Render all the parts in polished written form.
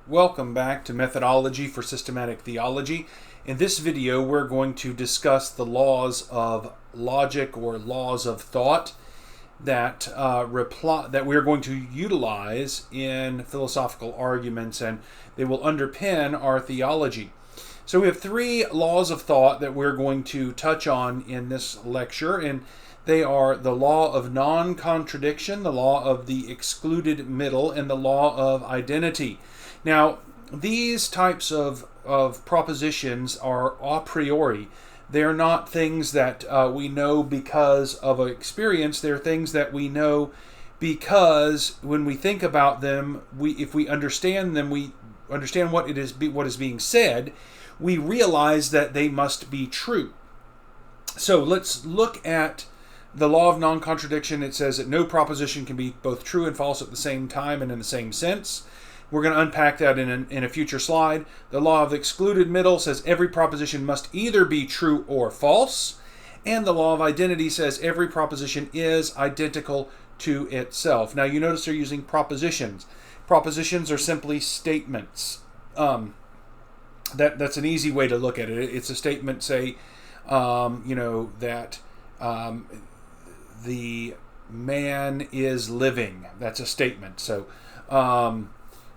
Welcome back to Methodology for Systematic Theology. In this video, we're going to discuss the laws of logic or laws of thought that we're going to utilize in philosophical arguments, and they will underpin our theology. So we have three laws of thought that we're going to touch on in this lecture, and they are the law of non-contradiction, the law of the excluded middle, and the law of identity. Now, these types of propositions are a priori. They're not things that we know because of experience. They're things that we know because when we think about them, if we understand them, we understand what is being said, we realize that they must be true. So let's look at the law of non-contradiction. It says that no proposition can be both true and false at the same time and in the same sense. We're going to unpack that in a future slide. The law of the excluded middle says every proposition must either be true or false. And the law of identity says every proposition is identical to itself. Now you notice they're using propositions. Propositions are simply statements. That's an easy way to look at it. It's a statement, say, that the man is living. That's a statement. So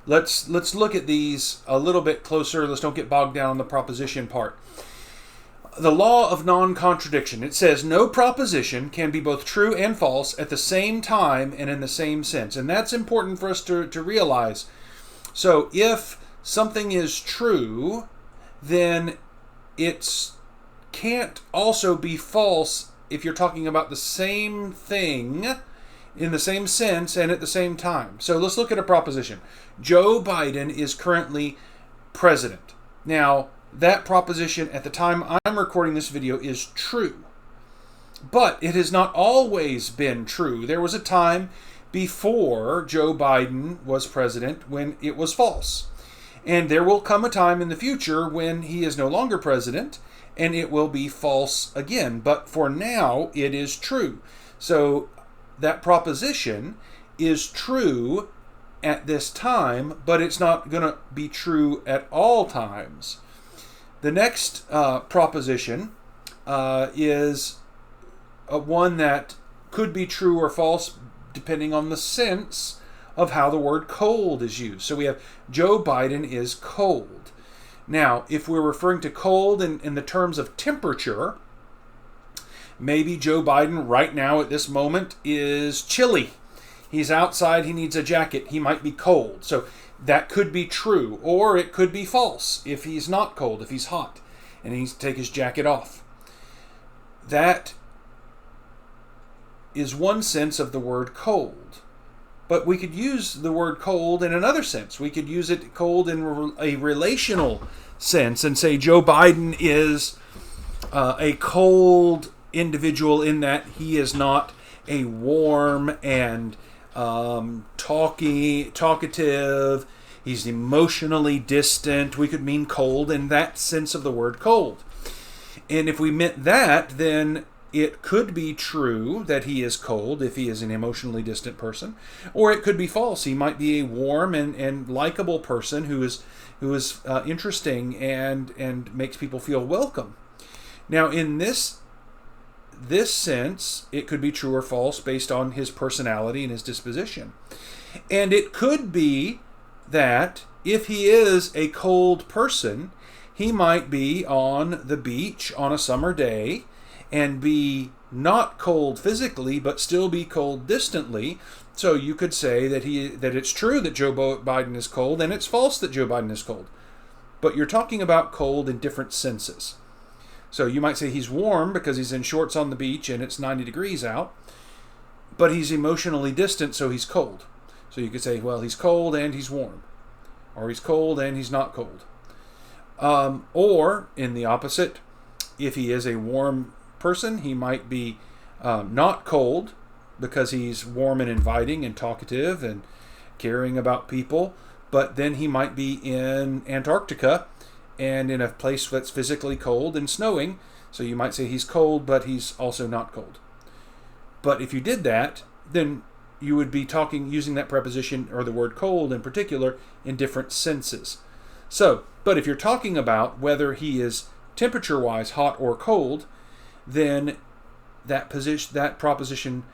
let's look at these a little bit closer. Let's don't get bogged down on the proposition part. The law of non-contradiction. It says no proposition can be both true and false at the same time and in the same sense. And that's important for us to realize. So if something is true, then it can't also be false if you're talking about the same thing in the same sense and at the same time. So let's look at a proposition. Joe Biden is currently president. Now, that proposition at the time I'm recording this video is true. But it has not always been true. There was a time before Joe Biden was president when it was false. And there will come a time in the future when he is no longer president and it will be false again. But for now, it is true. So that proposition is true at this time, but it's not going to be true at all times. The next proposition is one that could be true or false depending on the sense of how the word cold is used. So we have Joe Biden is cold. Now, if we're referring to cold in the terms of temperature, maybe Joe Biden right now at this moment is chilly. He's outside, he needs a jacket, he might be cold. So that could be true, or it could be false if he's not cold, if he's hot, and he needs to take his jacket off. That is one sense of the word cold. But we could use the word cold in another sense. We could use it cold in a relational sense and say Joe Biden is a cold individual in that he is not a warm and talkative. He's emotionally distant. We could mean cold in that sense of the word cold. And if we meant that, then it could be true that he is cold if he is an emotionally distant person, or it could be false. He might be a warm and likable person who is interesting and makes people feel welcome. Now, in this sense, it could be true or false based on his personality and his disposition. And it could be that if he is a cold person, he might be on the beach on a summer day and be not cold physically, but still be cold distantly. So you could say that it's true that Joe Biden is cold, and it's false that Joe Biden is cold. But you're talking about cold in different senses. So you might say he's warm because he's in shorts on the beach and it's 90 degrees out, but he's emotionally distant, so he's cold. So you could say, well, he's cold and he's warm, or he's cold and he's not cold. Or in the opposite, if he is a warm person, he might be not cold because he's warm and inviting and talkative and caring about people, but then he might be in Antarctica and in a place that's physically cold and snowing, so you might say he's cold, but he's also not cold. But if you did that, then you would be using that preposition or the word cold in particular in different senses. So, but if you're talking about whether he is temperature-wise hot or cold, then that proposition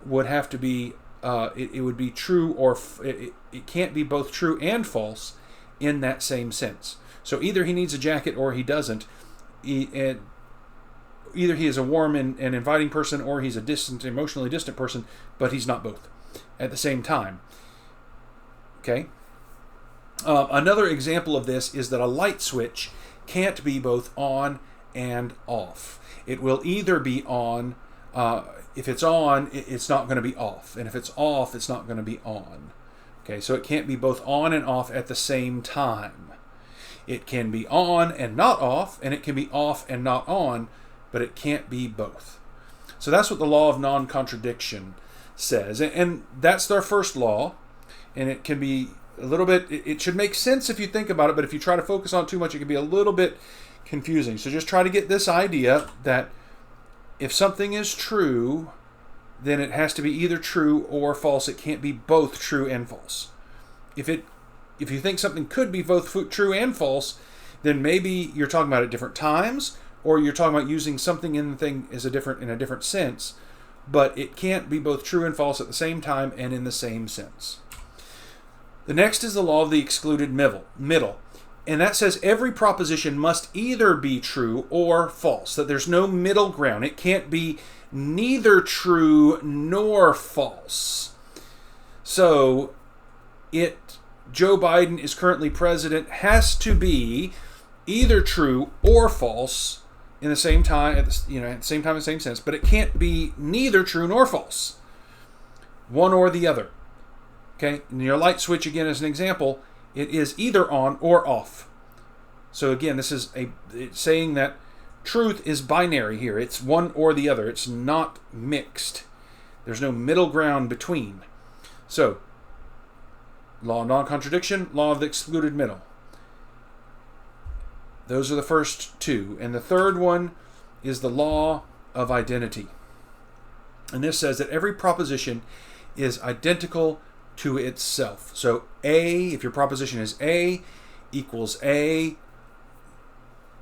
would have to be it would be true, or it can't be both true and false in that same sense. So either he needs a jacket or he doesn't. Either he is a warm and inviting person, or he's a emotionally distant person, but he's not both at the same time. Okay? Another example of this is that a light switch can't be both on and off. It will either be on. If it's on, it's not going to be off. And if it's off, it's not going to be on. Okay, so it can't be both on and off at the same time. It can be on and not off, and it can be off and not on, but it can't be both. So that's what the law of non-contradiction says. And that's their first law. And it can be a little bit, it should make sense if you think about it, but if you try to focus on it too much, it can be a little bit confusing. So just try to get this idea that if something is true, then it has to be either true or false. It can't be both true and false. If you think something could be both true and false, then maybe you're talking about it at different times, or you're talking about using something in the thing in a different sense, but it can't be both true and false at the same time and in the same sense. The next is the law of the excluded middle. And that says every proposition must either be true or false, that there's no middle ground. It can't be neither true nor false. So, Joe Biden is currently president has to be either true or false in the same time, at the same time, in the same sense, but it can't be neither true nor false. One or the other. Okay? And your light switch, again, as an example, it is either on or off. So again, this is it's saying that truth is binary here. It's one or the other. It's not mixed. There's no middle ground between. So, law of non-contradiction, law of the excluded middle. Those are the first two. And the third one is the law of identity. And this says that every proposition is identical to itself. So if your proposition is A equals A,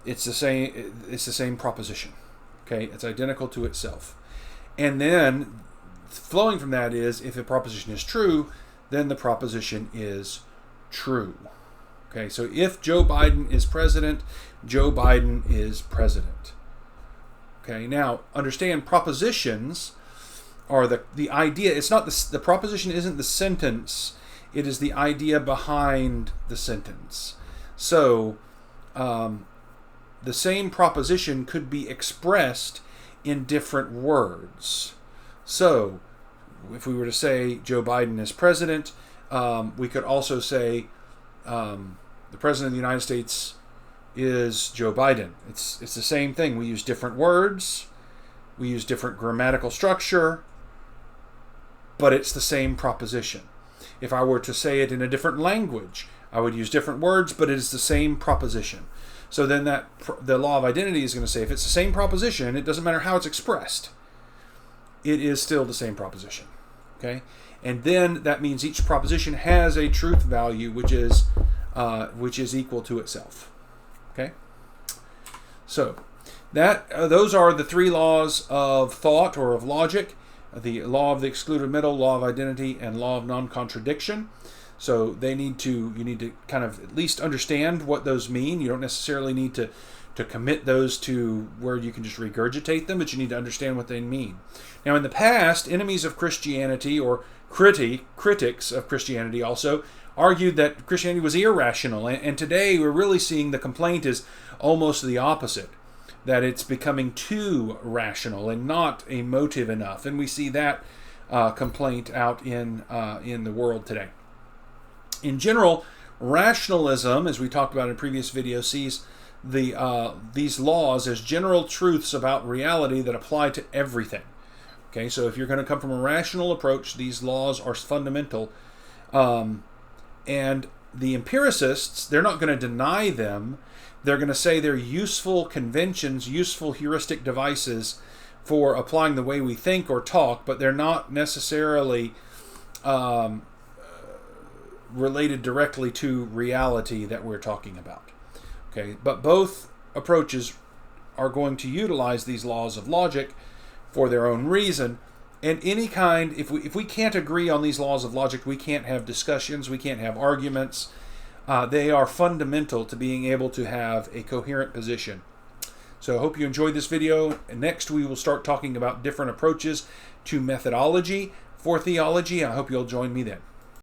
it's the same proposition. Okay, it's identical to itself. And then flowing from that is, if a proposition is true, then the proposition is true. Okay, so if Joe Biden is president, Joe Biden is president. Okay, now understand propositions are the idea. It's not the proposition isn't the sentence. It is the idea behind the sentence. So the same proposition could be expressed in different words. So if we were to say Joe Biden is president, we could also say the president of the United States is Joe Biden. It's the same thing. We use different words. We use different grammatical structure, but it's the same proposition. If I were to say it in a different language, I would use different words, but it is the same proposition. So then the law of identity is going to say if it's the same proposition, it doesn't matter how it's expressed, it is still the same proposition. Okay? And then that means each proposition has a truth value which is equal to itself. Okay? So those are the three laws of thought or of logic: the law of the excluded middle, law of identity, and law of non-contradiction. So you need to kind of at least understand what those mean. You don't necessarily need to commit those to where you can just regurgitate them, but you need to understand what they mean. Now, in the past, enemies of Christianity, or critics of Christianity also, argued that Christianity was irrational. And today we're really seeing the complaint is almost the opposite, that it's becoming too rational and not emotive enough. And we see that complaint out in the world today. In general, rationalism, as we talked about in previous videos, sees these laws as general truths about reality that apply to everything. Okay, so if you're going to come from a rational approach, these laws are fundamental. And the empiricists, they're not going to deny them. They're going to say they're useful conventions, useful heuristic devices for applying the way we think or talk, but they're not necessarily related directly to reality that we're talking about. Okay, but both approaches are going to utilize these laws of logic for their own reason. And any kind, if we can't agree on these laws of logic, we can't have discussions, we can't have arguments. They are fundamental to being able to have a coherent position. So I hope you enjoyed this video. And next we will start talking about different approaches to methodology for theology. I hope you'll join me then.